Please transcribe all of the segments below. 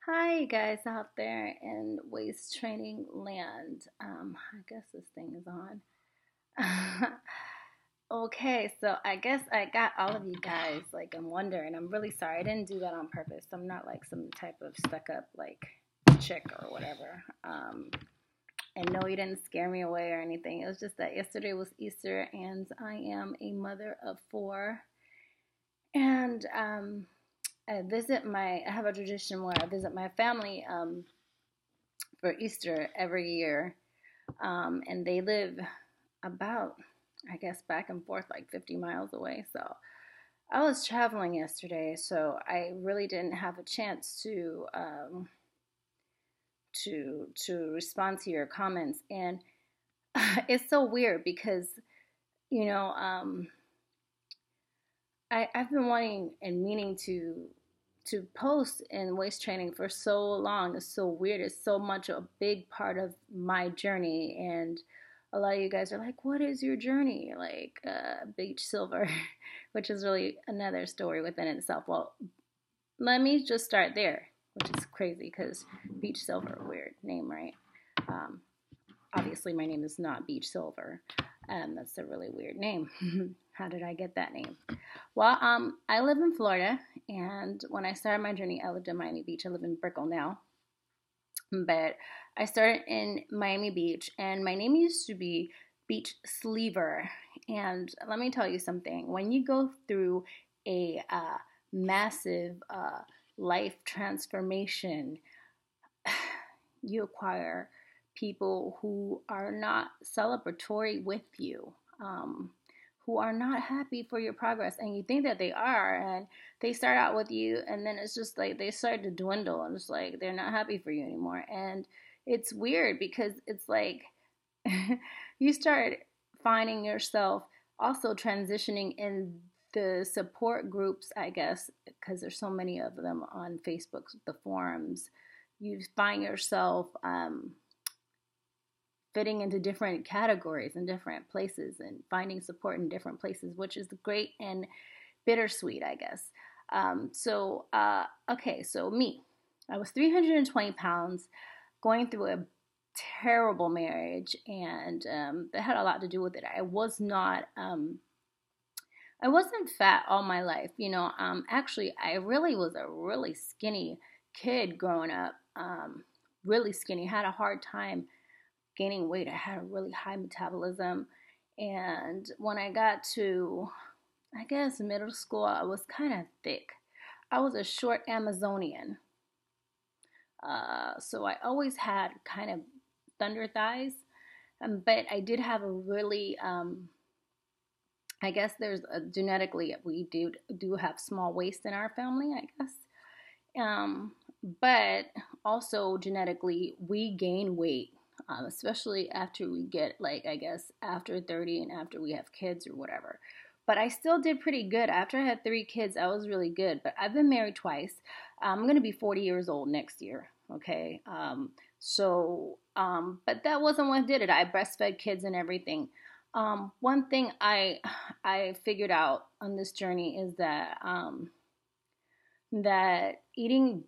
Hi, you guys out there in waist training land. I guess this thing is on. Okay, so I guess I got all of you guys. Like, I'm wondering. I'm really sorry. I didn't do that on purpose. I'm not like some type of stuck up, like, chick or whatever. And no, you didn't scare me away or anything. It was just that yesterday was Easter and I am a mother of four. And I have a tradition where I visit my family for Easter every year. And they live about, I guess, back and forth like 50 miles away. So I was traveling yesterday, so I really didn't have a chance to respond to your comments. And it's so weird because, you know, I've been wanting and meaning to post in waist training for so long. It's so weird. It's so much a big part of my journey. And a lot of you guys are like, what is your journey? Like beach silver, which is really another story within itself. Well, let me just start there, which is crazy because beach silver, weird name, right? Um, Obviously my name is not Beach Silver. That's a really weird name. How did I get that name? Well, I live in Florida, and when I started my journey, I lived in Miami Beach. I live in Brickell now, but I started in Miami Beach, and my name used to be Beach Sleever. And let me tell you something: when you go through a massive life transformation, you acquire people who are not celebratory with you, who are not happy for your progress, and you think that they are, and they start out with you, and then it's just like they start to dwindle, and it's like they're not happy for you anymore. And it's weird because it's like you start finding yourself also transitioning in the support groups, I guess, because there's so many of them on Facebook, the forums. You find yourself fitting into different categories in different places and finding support in different places, which is great and bittersweet, I guess. Okay, so me, I was 320 pounds going through a terrible marriage, and that had a lot to do with it. I wasn't fat all my life, actually, I really was a really skinny kid growing up, really skinny, had a hard time gaining weight. I had a really high metabolism. And when I got to, I guess, middle school, I was kind of thick. I was a short Amazonian. So I always had kind of thunder thighs. But I did have a really, I guess genetically, we do have small waist in our family, I guess. Um, but also genetically, we gain weight, especially after we get, like, I guess, after 30 and after we have kids or whatever. But I still did pretty good. After I had 3 kids, I was really good. But I've been married twice. I'm going to be 40 years old next year. Okay. But that wasn't what did it. I breastfed kids and everything. One thing I figured out on this journey is that eating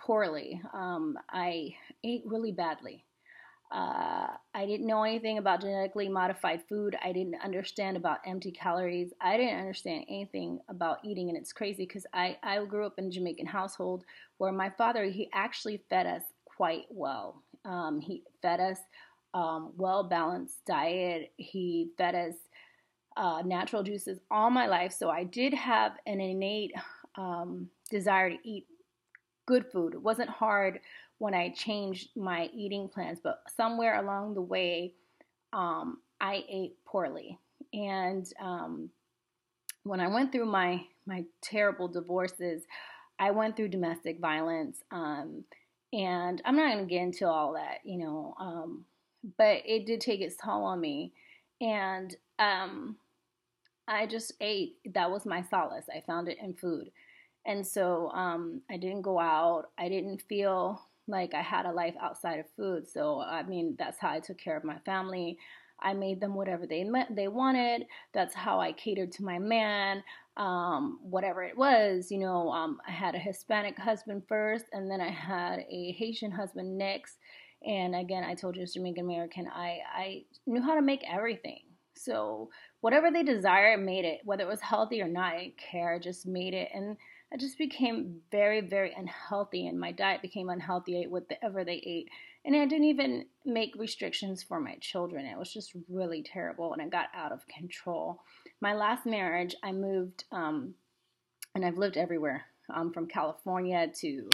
poorly, I ate really badly. I didn't know anything about genetically modified food. I didn't understand about empty calories. I didn't understand anything about eating, and it's crazy because I grew up in a Jamaican household where my father, he actually fed us quite well. He fed us well-balanced diet. He fed us natural juices all my life, so I did have an innate desire to eat good food. It wasn't hard when I changed my eating plans, but somewhere along the way, I ate poorly. And when I went through my terrible divorces, I went through domestic violence, and I'm not going to get into all that, but it did take its toll on me, and I just ate. That was my solace. I found it in food. And so I didn't go out. I didn't feel like I had a life outside of food. So, I mean, that's how I took care of my family. I made them whatever they wanted. That's how I catered to my man. whatever it was, I had a Hispanic husband first, and then I had a Haitian husband next. And again, I told you, as Jamaican American, I knew how to make everything. So whatever they desired, made it. Whether it was healthy or not, I didn't care. I just made it. And I just became very, very unhealthy. And my diet became unhealthy. I ate whatever they ate. And I didn't even make restrictions for my children. It was just really terrible. And it got out of control. My last marriage, I moved, and I've lived everywhere, from California to,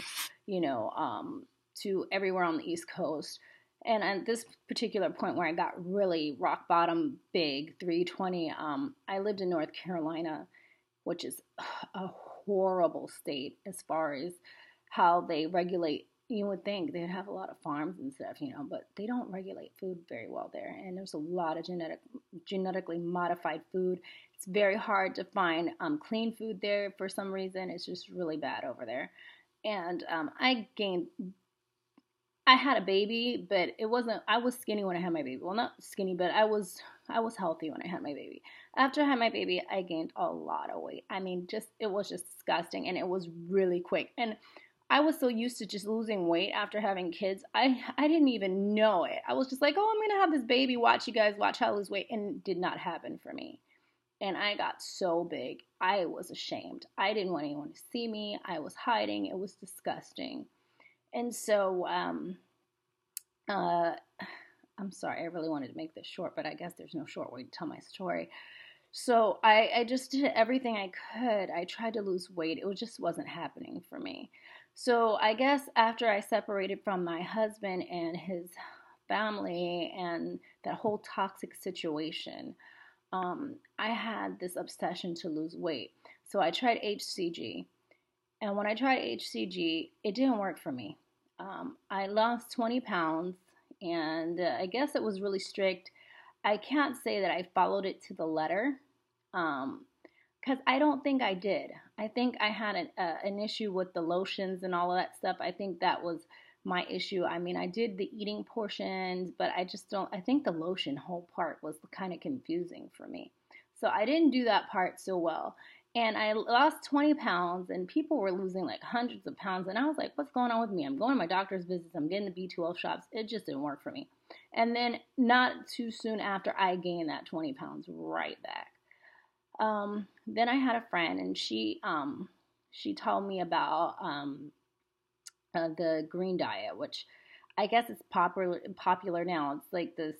to everywhere on the East Coast. And at this particular point where I got really rock bottom big, 320, I lived in North Carolina, which is a horrible state as far as how they regulate. You would think they'd have a lot of farms and stuff, but they don't regulate food very well there. And there's a lot of genetically modified food. It's very hard to find clean food there for some reason. It's just really bad over there. And I had a baby, but it wasn't, I was skinny when I had my baby. Well, not skinny, but I was healthy when I had my baby. After I had my baby, I gained a lot of weight. I mean, it was just disgusting, and it was really quick. And I was so used to just losing weight after having kids, I didn't even know it. I was just like, oh, I'm going to have this baby, watch how I lose weight, and it did not happen for me. And I got so big, I was ashamed. I didn't want anyone to see me. I was hiding. It was disgusting. And so, I'm sorry, I really wanted to make this short, but I guess there's no short way to tell my story. So I just did everything I could. I tried to lose weight. It just wasn't happening for me. So I guess after I separated from my husband and his family and that whole toxic situation, I had this obsession to lose weight. So I tried HCG. And when I tried HCG, it didn't work for me. I lost 20 pounds, and I guess it was really strict. I can't say that I followed it to the letter, because I don't think I did. I think I had an issue with the lotions and all of that stuff. I think that was my issue. I mean, I did the eating portions, but I think the lotion whole part was kind of confusing for me. So I didn't do that part so well. And I lost 20 pounds, and people were losing like hundreds of pounds. And I was like, what's going on with me? I'm going to my doctor's visits. I'm getting the B12 shots. It just didn't work for me. And then not too soon after, I gained that 20 pounds right back. Then I had a friend, and she told me about the green diet, which I guess it's popular now. It's like this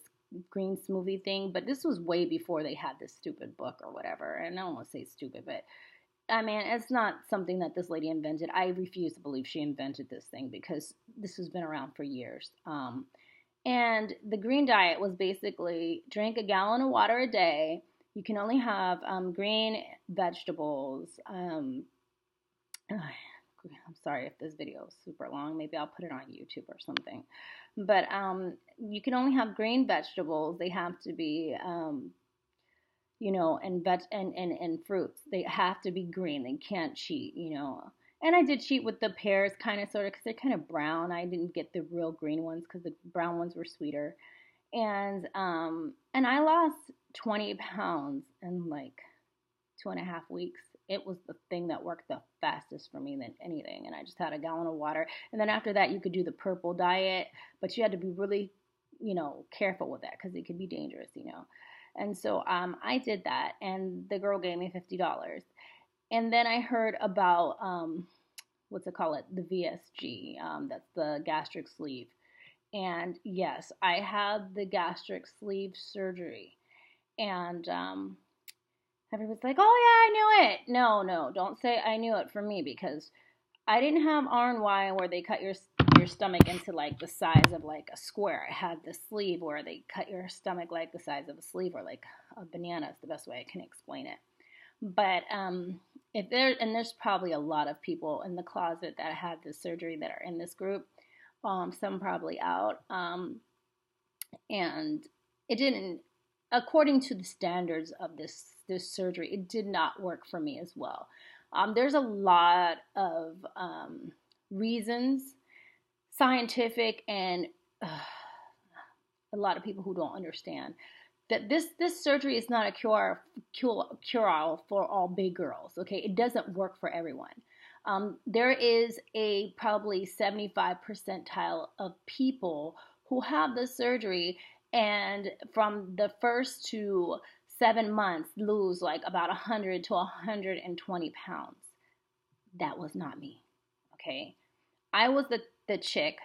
green smoothie thing, but this was way before they had this stupid book or whatever. And I don't want to say stupid, but I mean, it's not something that this lady invented. I refuse to believe she invented this thing, because this has been around for years. And the green diet was basically drink a gallon of water a day. You can only have green vegetables. I'm sorry if this video is super long. Maybe I'll put it on YouTube or something. But you can only have green vegetables. They have to be, and fruits. They have to be green. They can't cheat, And I did cheat with the pears, kind of, sort of, because they're kind of brown. I didn't get the real green ones because the brown ones were sweeter. And I lost 20 pounds in like 2.5 weeks. It was the thing that worked the fastest for me than anything. And I just had a gallon of water. And then after that, you could do the purple diet, but you had to be really, careful with that, because it could be dangerous, And so I did that, and the girl gave me $50. And then I heard about, the VSG, that's the gastric sleeve. And yes, I had the gastric sleeve surgery. And everyone's like, oh yeah, I knew it. No, don't say I knew it for me, because I didn't have RNY where they cut your stomach into like the size of like a square. I had the sleeve where they cut your stomach like the size of a sleeve, or like a banana is the best way I can explain it. But there's probably a lot of people in the closet that had this surgery that are in this group. Some probably out. And it didn't, according to the standards of this surgery, it did not work for me as well. There's a lot of reasons, scientific, and a lot of people who don't understand that this surgery is not a cure all for all big girls. Okay, it doesn't work for everyone. There is a probably 75 percentile of people who have the surgery, and from the first to 7 months lose like about 100 to 120 pounds. That was not me. Okay, I was the chick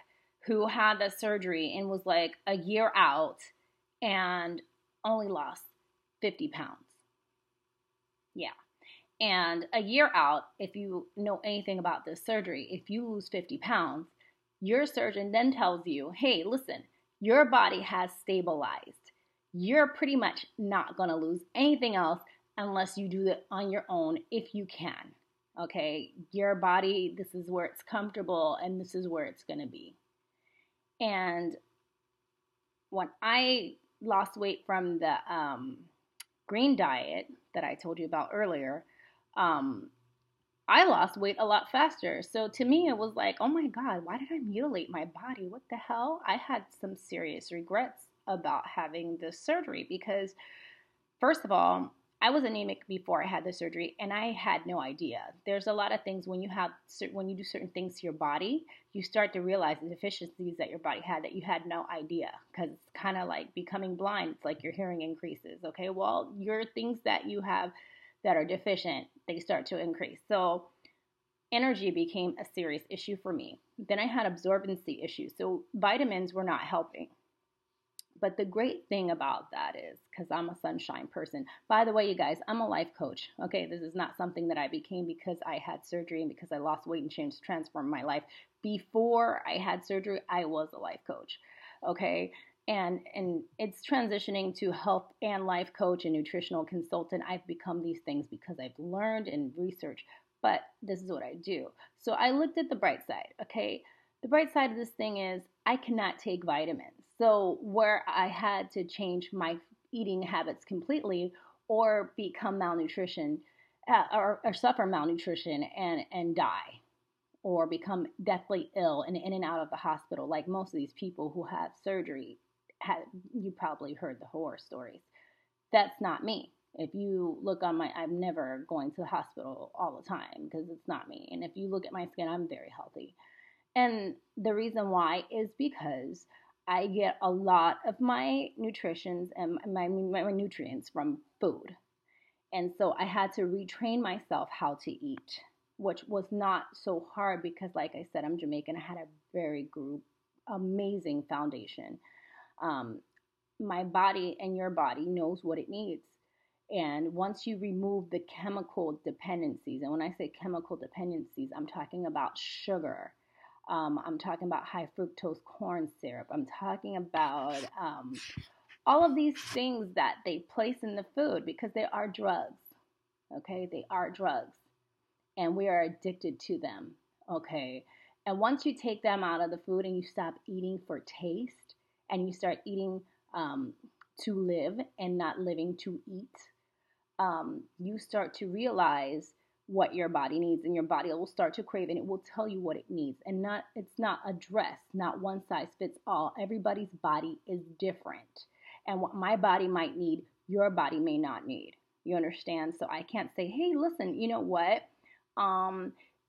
who had the surgery and was like a year out and only lost 50 pounds. Yeah. And a year out, if you know anything about this surgery, if you lose 50 pounds, your surgeon then tells you, hey, listen, your body has stabilized. You're pretty much not going to lose anything else unless you do it on your own if you can. Okay, your body, this is where it's comfortable and this is where it's going to be. And when I lost weight from the green diet that I told you about earlier, I lost weight a lot faster. So to me, it was like, oh my God, why did I mutilate my body? What the hell? I had some serious regrets about having this surgery because, first of all, I was anemic before I had the surgery, and I had no idea. There's a lot of things when you do certain things to your body, you start to realize the deficiencies that your body had that you had no idea, because it's kind of like becoming blind. It's like your hearing increases. Okay, well, your things that you have that are deficient, they start to increase. So energy became a serious issue for me. Then I had absorbency issues. So vitamins were not helping. But the great thing about that is, because I'm a sunshine person, by the way, you guys, I'm a life coach. Okay, this is not something that I became because I had surgery and because I lost weight and transformed my life. Before I had surgery, I was a life coach. Okay, and it's transitioning to health and life coach and nutritional consultant. I've become these things because I've learned and researched, but this is what I do. So I looked at the bright side. Okay, the bright side of this thing is I cannot take vitamins. So where I had to change my eating habits completely or become malnutrition or suffer malnutrition and die or become deathly ill and in and out of the hospital, like most of these people who have surgery, you probably heard the horror stories. That's not me. If you look on I'm never going to the hospital all the time because it's not me. And if you look at my skin, I'm very healthy. And the reason why is because I get a lot of my nutritions and my nutrients from food. And so I had to retrain myself how to eat, which was not so hard because, like I said, I'm Jamaican. I had a very amazing foundation. My body and your body knows what it needs. And once you remove the chemical dependencies, and when I say chemical dependencies, I'm talking about sugar. I'm talking about high fructose corn syrup. I'm talking about all of these things that they place in the food because they are drugs. Okay, they are drugs, and we are addicted to them. Okay, and once you take them out of the food and you stop eating for taste, and you start eating to live and not living to eat, you start to realize what your body needs, and your body will start to crave, and it will tell you what it needs. And it's not a dress, not one size fits all. Everybody's body is different, and what my body might need, your body may not need. You understand? So I can't say, hey, listen, you know what?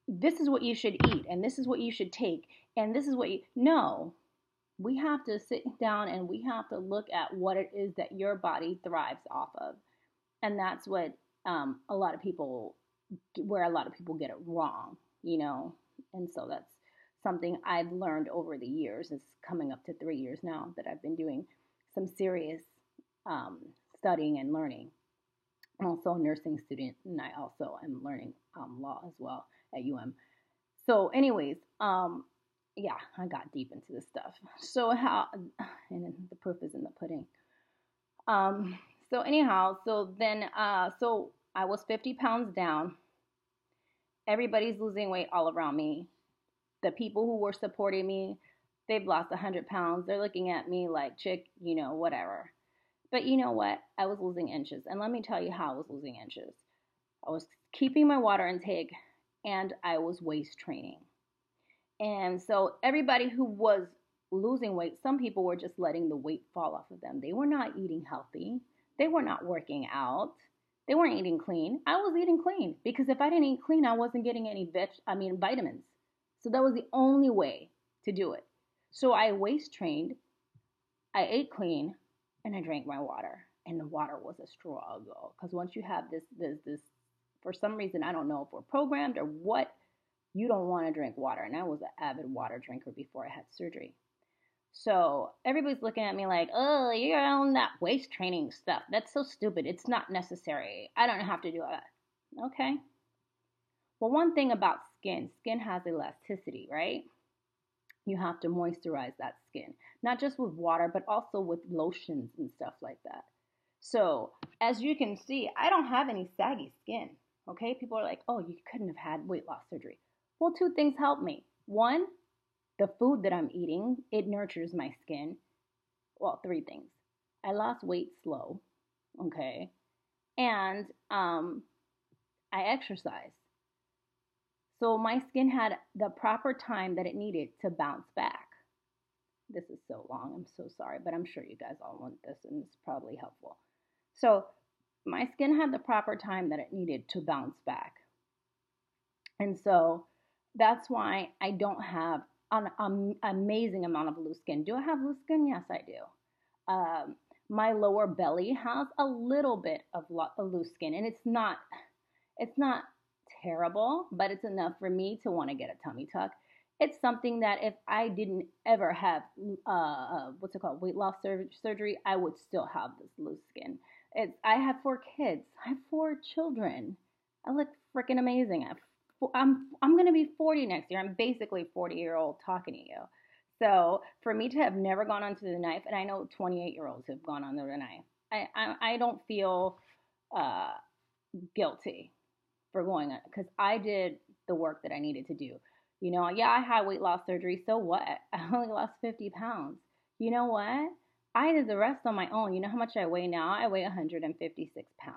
This is what you should eat, and this is what you should take, and this is what you. No, we have to sit down and we have to look at what it is that your body thrives off of, and that's what a lot of people get it wrong, you know. And so that's something I've learned over the years. It's coming up to 3 years now that I've been doing some serious studying and learning. I'm also a nursing student, and I also am learning law as well at So anyways, yeah, I got deep into this stuff. So and the proof is in the pudding. So anyhow, so I was 50 pounds down. Everybody's losing weight all around me. The people who were supporting me, they've lost 100 pounds. They're looking at me like, chick, you know, whatever. But you know what? I was losing inches. And let me tell you how I was losing inches. I was keeping my water intake, and I was waist training. And so everybody who was losing weight, some people were just letting the weight fall off of them. They were not eating healthy. They were not working out. They weren't eating clean. I was eating clean because if I didn't eat clean, I wasn't getting any vitamins. So that was the only way to do it. So I waist trained, I ate clean, and I drank my water. And the water was a struggle because once you have this, for some reason, I don't know if we're programmed or what, you don't want to drink water. And I was an avid water drinker before I had surgery. So everybody's looking at me like, oh, you're on that waist training stuff. That's so stupid. It's not necessary. I don't have to do that. Okay. Well, one thing about skin has elasticity, right? You have to moisturize that skin, not just with water, but also with lotions and stuff like that. So as you can see, I don't have any saggy skin. Okay. People are like, oh, you couldn't have had weight loss surgery. Well, two things help me. One, the food that I'm eating, it nurtures my skin. Well, three things. I lost weight slow, okay, and I exercise. So my skin had the proper time that it needed to bounce back. This is so long. I'm so sorry, but I'm sure you guys all want this and it's probably helpful. So my skin had the proper time that it needed to bounce back. And so that's why I don't have an amazing amount of loose skin. Do I have loose skin? Yes, I do. My lower belly has a little bit of loose skin, and it's not terrible, but it's enough for me to want to get a tummy tuck. It's something that if I didn't ever have what's it called, weight loss surgery, I would still have this loose skin. I have 4 kids. I have 4 children. I look freaking amazing. I'm gonna be 40 next year. I'm basically 40-year-old talking to you. So for me to have never gone onto the knife, and I know 28-year-olds who've gone under the knife, I don't feel uh, guilty for going on because I did the work that I needed to do. You know, yeah, I had weight loss surgery. So what? I only lost 50 pounds. You know what? I did the rest on my own. You know how much I weigh now? I weigh 156 pounds.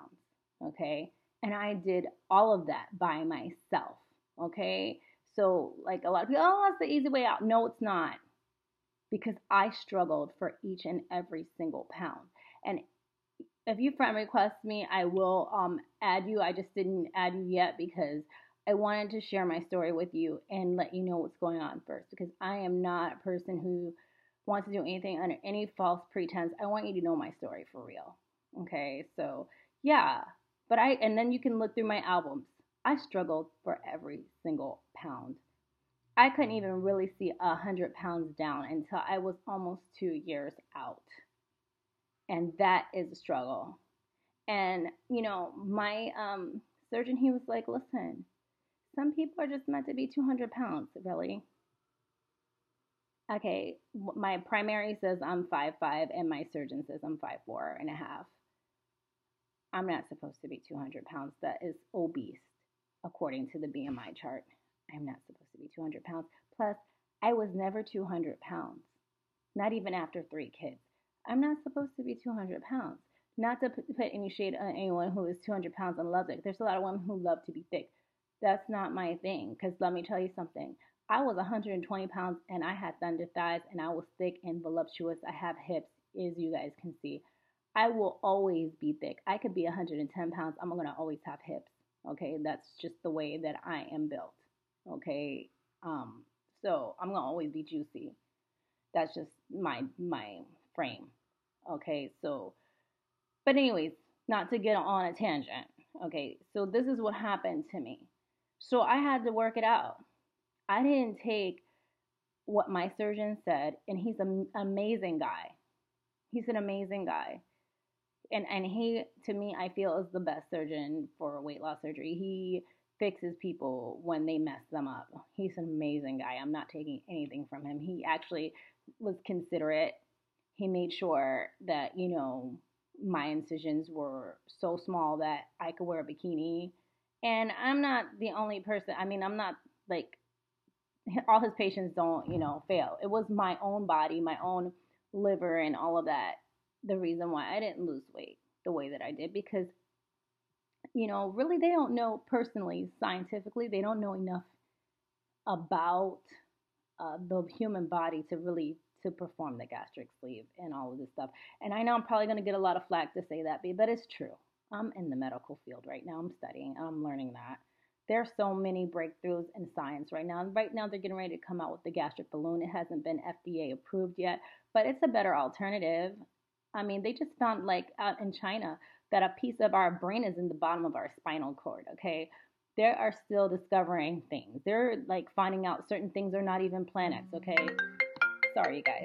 Okay. And I did all of that by myself. Okay. So, like a lot of people, oh, that's the easy way out. No, it's not. Because I struggled for each and every single pound. And if you friend request me, I will add you. I just didn't add you yet because I wanted to share my story with you and let you know what's going on first. Because I am not a person who wants to do anything under any false pretense. I want you to know my story for real. Okay, so yeah. And then you can look through my albums. I struggled for every single pound. I couldn't even really see 100 pounds down until I was almost 2 years out. And that is a struggle. And, my surgeon, he was like, listen, some people are just meant to be 200 pounds, really. Okay, my primary says I'm 5'5", and my surgeon says I'm 5'4.5". I'm not supposed to be 200 pounds. That is obese, according to the BMI chart. I'm not supposed to be 200 pounds. Plus, I was never 200 pounds, not even after 3 kids. I'm not supposed to be 200 pounds. Not to put any shade on anyone who is 200 pounds and loves it. There's a lot of women who love to be thick. That's not my thing. Because let me tell you something. I was 120 pounds and I had thunder thighs and I was thick and voluptuous. I have hips, as you guys can see. I will always be thick. I could be 110 pounds. I'm going to always have hips. Okay. That's just the way that I am built. Okay. So I'm going to always be juicy. That's just my frame. Okay. So, but anyways, not to get on a tangent. Okay. So this is what happened to me. So I had to work it out. I didn't take what my surgeon said, and he's an amazing guy. He's an amazing guy. And he, to me, I feel is the best surgeon for weight loss surgery. He fixes people when they mess them up. He's an amazing guy. I'm not taking anything from him. He actually was considerate. He made sure that, my incisions were so small that I could wear a bikini. And I'm not the only person. I mean, I'm not like all his patients don't, fail. It was my own body, my own liver and all of that, the reason why I didn't lose weight the way that I did because, really they don't know personally, scientifically, they don't know enough about the human body to really to perform the gastric sleeve and all of this stuff. And I know I'm probably going to get a lot of flack to say that, but it's true. I'm in the medical field right now. I'm studying. I'm learning that. There's so many breakthroughs in science right now. And right now they're getting ready to come out with the gastric balloon. It hasn't been FDA approved yet, but it's a better alternative. I mean, they just found like out in China that a piece of our brain is in the bottom of our spinal cord, okay? They are still discovering things. They're like finding out certain things are not even planets, okay? Sorry, you guys.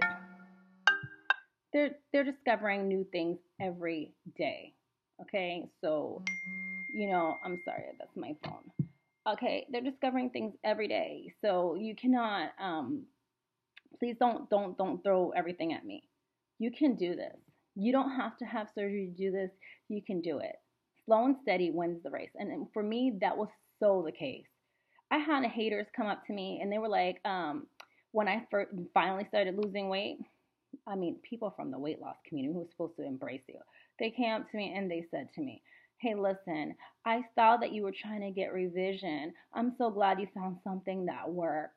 They're discovering new things every day. Okay? So, I'm sorry, that's my phone. Okay, they're discovering things every day. So you cannot please don't throw everything at me. You can do this. You don't have to have surgery to do this. You can do it. Slow and steady wins the race. And for me, that was so the case. I had haters come up to me and they were like, when I finally started losing weight, I mean, people from the weight loss community who are supposed to embrace you, they came up to me and they said to me, hey, listen, I saw that you were trying to get revision. I'm so glad you found something that worked.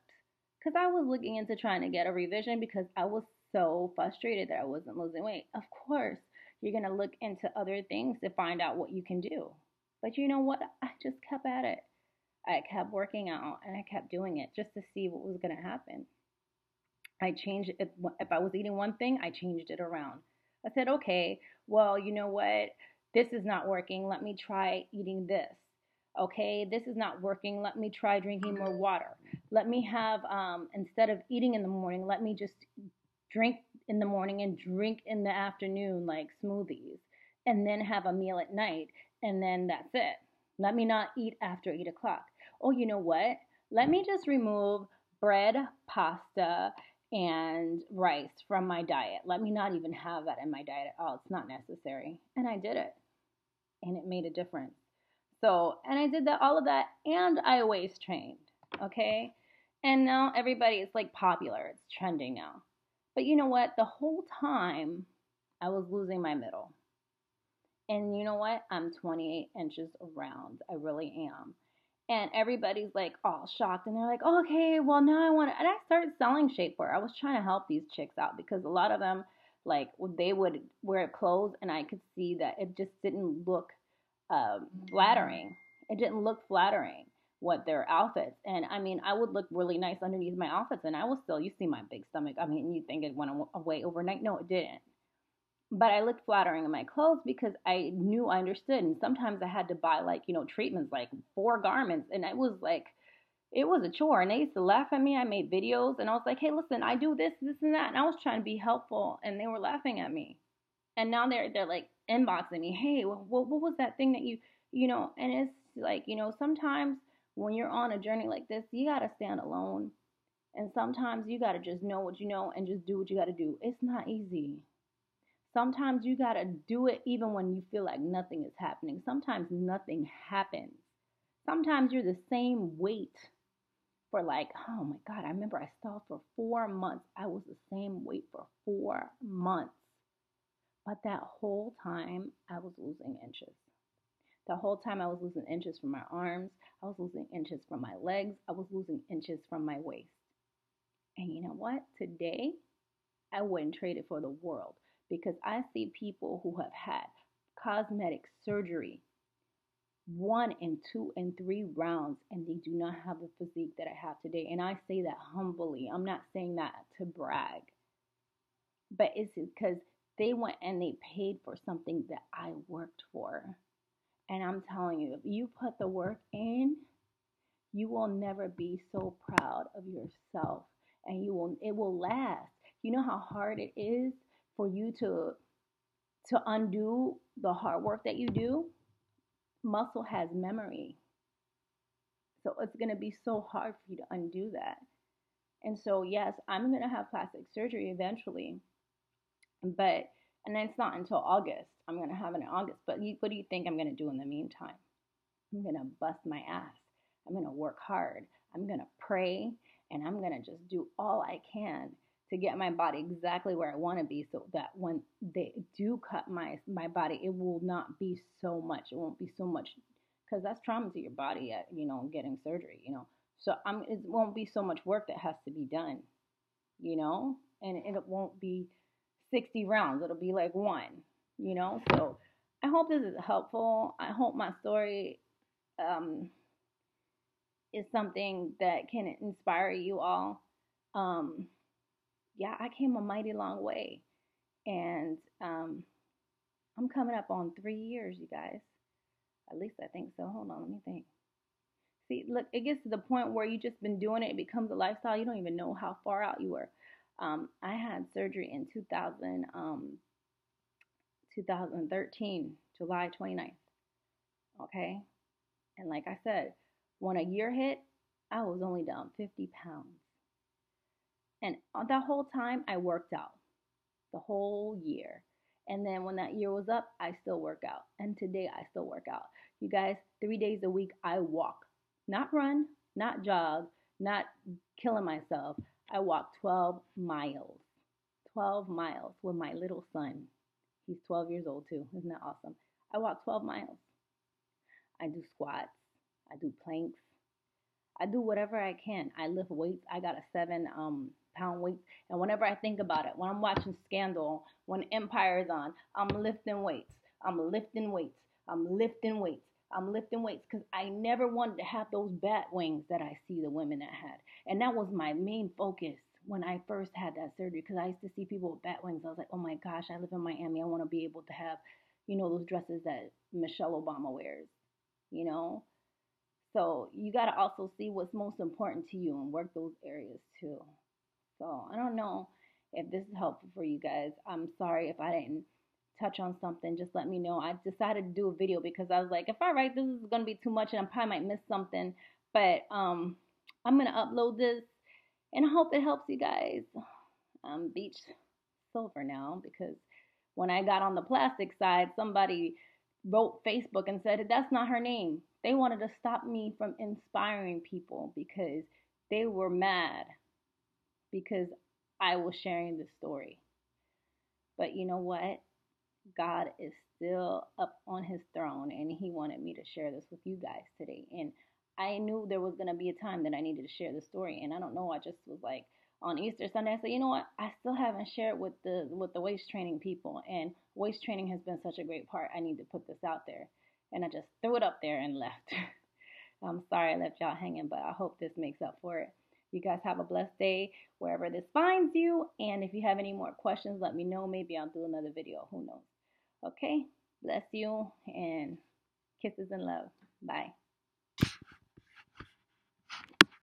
Because I was looking into trying to get a revision because I was so frustrated that I wasn't losing weight. Of course, you're going to look into other things to find out what you can do. But you know what? I just kept at it. I kept working out and I kept doing it just to see what was going to happen. I changed it. If I was eating one thing, I changed it around. I said, okay, well, you know what? This is not working. Let me try eating this. Okay, this is not working. Let me try drinking more water. Let me have, instead of eating in the morning, let me just drink in the morning and drink in the afternoon, like smoothies, and then have a meal at night. And then that's it. Let me not eat after 8 o'clock. Oh, you know what? Let me just remove bread, pasta, and rice from my diet. Let me not even have that in my diet at all. It's not necessary. And I did it. And it made a difference. So, and I did that, all of that, and I waist trained. Okay? And now everybody is like popular. It's trending now. But you know what? The whole time I was losing my middle. And you know what? I'm 28 inches around. I really am. And everybody's like all shocked. And they're like, oh, okay, well, now I want to. And I started selling shapewear. I was trying to help these chicks out because a lot of them, like, they would wear clothes and I could see that it just didn't look flattering. It didn't look flattering what their outfits. And I mean, I would look really nice underneath my outfits and I was still, you see my big stomach. I mean, you think it went away overnight. No, it didn't. But I looked flattering in my clothes because I knew I understood. And sometimes I had to buy like, treatments, like 4 garments. And it was like, it was a chore. And they used to laugh at me. I made videos and I was like, hey, listen, I do this, this, and that. And I was trying to be helpful and they were laughing at me. And now they're like inboxing me, hey, what was that thing that and it's like, sometimes when you're on a journey like this, you got to stand alone. And sometimes you got to just know what you know and just do what you got to do. It's not easy. Sometimes you got to do it even when you feel like nothing is happening. Sometimes nothing happens. Sometimes you're the same weight for like, oh my God, I remember I stalled for 4 months. I was the same weight for 4 months. But that whole time, I was losing inches. The whole time, I was losing inches from my arms. I was losing inches from my legs. I was losing inches from my waist. And you know what? Today, I wouldn't trade it for the world because I see people who have had cosmetic surgery 1 and 2 and 3 rounds and they do not have the physique that I have today. And I say that humbly. I'm not saying that to brag. But it's because they went and they paid for something that I worked for. And I'm telling you, if you put the work in, you will never be so proud of yourself. And it will last. You know how hard it is for you to undo the hard work that you do? Muscle has memory. So it's going to be so hard for you to undo that. And so, yes, I'm going to have plastic surgery eventually. And it's not until August. I'm going to have it in August. But what do you think I'm going to do in the meantime? I'm going to bust my ass. I'm going to work hard. I'm going to pray. And I'm going to just do all I can to get my body exactly where I want to be so that when they do cut my body, it will not be so much. It won't be so much because that's trauma to your body at, getting surgery, So it won't be so much work that has to be done, and it won't be 60 rounds. It'll be like one, you know? So I hope this is helpful. I hope my story um, is something that can inspire you all. Um, yeah, I came a mighty long way. And I'm coming up on 3 years, you guys. At least I think so. Hold on, let me think. See, look, it gets to the point where you just been doing it. It becomes a lifestyle. You don't even know how far out you were. I had surgery in 2013, July 29th. Okay. And like I said, when a year hit, I was only down 50 pounds. And that whole time, I worked out the whole year. And then when that year was up, I still work out. And today, I still work out. You guys, 3 days a week, I walk. Not run, not jog, not killing myself. I walk 12 miles. 12 miles with my little son. He's 12 years old too. Isn't that awesome? I walk 12 miles. I do squats. I do planks. I do whatever I can. I lift weights. I got a 7 pound weight. And whenever I think about it, when I'm watching Scandal, when Empire is on, I'm lifting weights. I'm lifting weights. I'm lifting weights. I'm lifting weights because I never wanted to have those bat wings that I see the women that had. And that was my main focus when I first had that surgery, because I used to see people with bat wings. I was like, oh my gosh, I live in Miami. I want to be able to have, those dresses that Michelle Obama wears, you know? So you got to also see what's most important to you and work those areas too. So I don't know if this is helpful for you guys. I'm sorry if I didn't touch on something. Just let me know. I decided to do a video because I was like, if I write this is going to be too much and I probably might miss something. But I'm going to upload this and I hope it helps you guys. Beach silver now, because when I got on the plastic side, somebody wrote Facebook and said that's not her name. They wanted to stop me from inspiring people because they were mad because I was sharing the story. But you know what? God is still up on his throne and he wanted me to share this with you guys today. And I knew there was going to be a time that I needed to share the story. And I don't know, I just was like, on Easter Sunday, I said, you know what? I still haven't shared with the waist training people. And waist training has been such a great part. I need to put this out there. And I just threw it up there and left. I'm sorry I left y'all hanging, but I hope this makes up for it. You guys have a blessed day wherever this finds you. And if you have any more questions, let me know. Maybe I'll do another video. Who knows? Okay? Bless you and kisses and love. Bye.